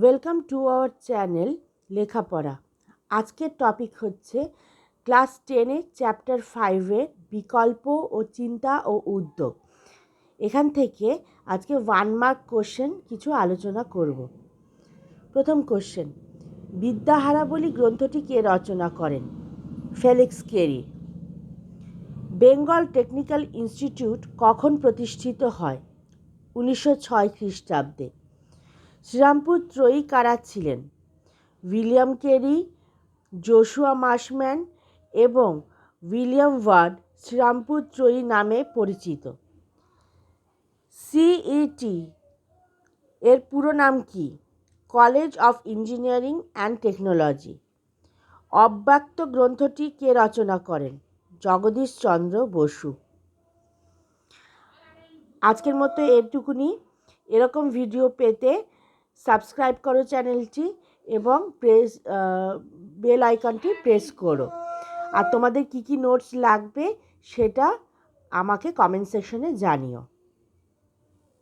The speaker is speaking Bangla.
ওয়েলকাম টু আওয়ার চ্যানেল লেখাপড়া। আজকের টপিক হচ্ছে ক্লাস 10-এ চ্যাপ্টার 5-এ বিকল্প ও চিন্তা ও উদ্যোগ। এখান থেকে আজকে 1 মার্ক কোশ্চেন কিছু আলোচনা করব। প্রথম কোশ্চেন, বিদ্যাহারাবলী গ্রন্থটি কে রচনা করেন? Felix carry. Bengal technical institute কখন প্রতিষ্ঠিত হয়? 1906 খ্রিস্টাব্দে। শ্রীরামপুর ত্রয়ী কারা ছিলেন? উইলিয়াম ক্যারি, জোশুয়া মার্শম্যান এবং উইলিয়াম ওয়ার্ড শ্রীরামপুর ত্রয়ী নামে পরিচিত। সিইটি এর পুরো নাম কি? College of engineering and technology. অব্যক্ত গ্রন্থটি কে রচনা করেন? জগদীশচন্দ্র বসু। আজকের মতো এটুকুনি। এরকম ভিডিও পেতে সাবস্ক্রাইব করো চ্যানেলটি এবং বেল আইকনটি প্রেস করো। আর তোমাদের কী কী নোটস লাগবে সেটা আমাকে কমেন্ট সেকশনে জানিও।